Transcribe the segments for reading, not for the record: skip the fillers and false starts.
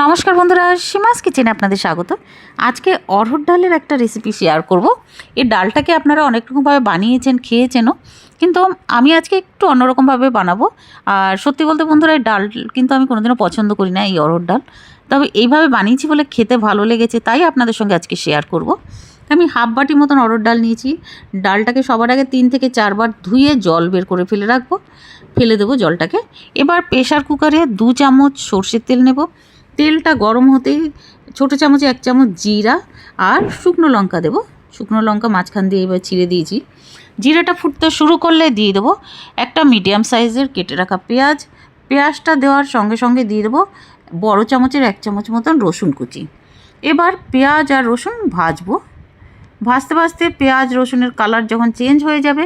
নমস্কার বন্ধুরা, সীমাস কিচেনে আপনাদের স্বাগত। আজকে অড়হর ডালের একটা রেসিপি শেয়ার করব। এই ডালটাকে আপনারা অনেক রকমভাবে বানিয়েছেন, খেয়েছেনও, কিন্তু আমি আজকে একটু অন্যরকমভাবে বানাবো। আর সত্যি বলতে বন্ধুরা, এই ডাল কিন্তু আমি কোনোদিনও পছন্দ করি না, এই অড়হর ডাল। তবে এইভাবে বানিয়েছি বলে খেতে ভালো লেগেছে, তাই আপনাদের সঙ্গে আজকে শেয়ার করব। আমি হাফ বাটি মতন অড়হর ডাল নিয়েছি। ডালটাকে সবার আগে 3 থেকে 4 বার ধুয়ে জল বের করে ফেলে দেবো জলটাকে। এবার প্রেশার কুকারে 2 চামচ সর্ষের তেল নেব। তেলটা গরম হতেই ছোটো চামচে 1 চামচ জিরা আর শুকনো লঙ্কা দেবো। শুকনো লঙ্কা মাঝখান দিয়ে এবার ছিঁড়ে দিয়েছি। জিরাটা ফুটতে শুরু করলে দিয়ে দেবো একটা মিডিয়াম সাইজের কেটে রাখা পেঁয়াজ। পেঁয়াজটা দেওয়ার সঙ্গে সঙ্গে দিয়ে দেবো বড় চামচের 1 চামচ মতন রসুন কুচি। এবার পেঁয়াজ আর রসুন ভাজবো। ভাজতে ভাজতে পেঁয়াজ রসুনের কালার যখন চেঞ্জ হয়ে যাবে,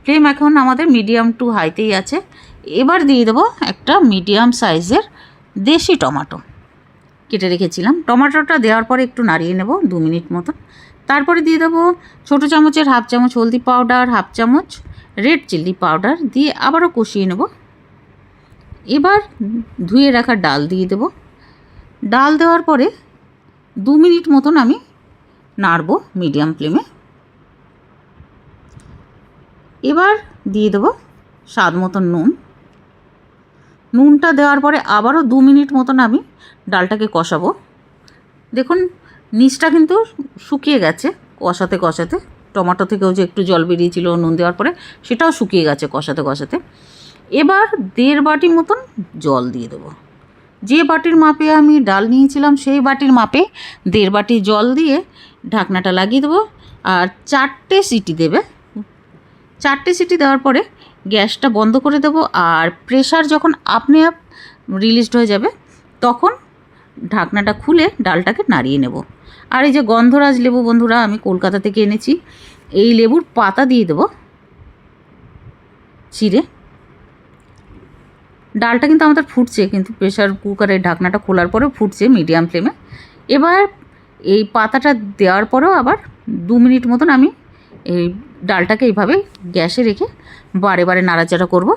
ফ্লেম এখন আমাদের মিডিয়াম টু হাইতেই আছে। এবার দিয়ে দেবো একটা মিডিয়াম সাইজের দেশি টমেটো কেটে রেখেছিলাম। টমেটোটা দেওয়ার পরে একটু নাড়িয়ে নেব 2 মিনিট মতন। তারপরে দিয়ে দেবো ছোটো চামচের হাফ চামচ হলদি পাউডার, হাফ চামচ রেড চিলি পাউডার দিয়ে আবারও কষিয়ে নেব। এবার ধুয়ে রাখা ডাল দিয়ে দেব। ডাল দেওয়ার পরে 2 মিনিট মতন আমি নাড়ব মিডিয়াম ফ্লেমে। এবার দিয়ে দেবো স্বাদ মতন নুনটা দেওয়ার পরে আবারও 2 মিনিট মতন আমি ডালটাকে কষাবো। দেখুন নিচটা কিন্তু শুকিয়ে গেছে কষাতে কষাতে। টমেটো থেকেও যে একটু জল বেরিয়েছিল নুন দেওয়ার পরে, সেটাও শুকিয়ে গেছে কষাতে কষাতে। এবার 1.5 বাটি মতন জল দিয়ে দেবো। যে বাটির মাপে আমি ডাল নিয়েছিলাম সেই বাটির মাপে 1.5 বাটি জল দিয়ে ঢাকনাটা লাগিয়ে দেবো। আর 4টে সিটি দেবে। 4টে সিটি দেওয়ার পরে গ্যাসটা বন্ধ করে দেবো। আর প্রেশার যখন আপনি রিলিজড হয়ে যাবে, তখন ঢাকনাটা খুলে ডালটাকে নাড়িয়ে নেব। আর এই যে গন্ধরাজ লেবু বন্ধুরা, আমি কলকাতা থেকে এনেছি, এই লেবুর পাতা দিয়ে দেবো চিড়ে। ডালটা কিন্তু আমাদের ফুটছে, কিন্তু প্রেশার কুকারের ঢাকনাটা খোলার পরেও ফুটছে মিডিয়াম ফ্লেমে। এবার এই পাতাটা দেওয়ার পরেও আবার 2 মিনিট মতন আমি এই ডালটাকে এইভাবে গ্যাসে রেখে বারে বারে নাড়াচাড়া করব।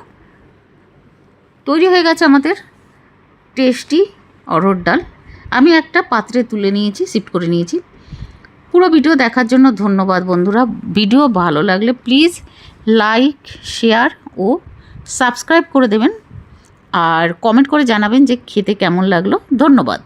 তৈরি হয়ে গেছে আমাদের টেস্টি অড়হর ডাল। আমি একটা পাত্রে তুলে নিয়েছি, শিফট করে নিয়েছি। পুরো ভিডিও দেখার জন্য ধন্যবাদ বন্ধুরা। ভিডিও ভালো লাগলে প্লিজ লাইক, শেয়ার ও সাবস্ক্রাইব করে দেবেন। আর কমেন্ট করে জানাবেন যে খেতে কেমন লাগলো। ধন্যবাদ।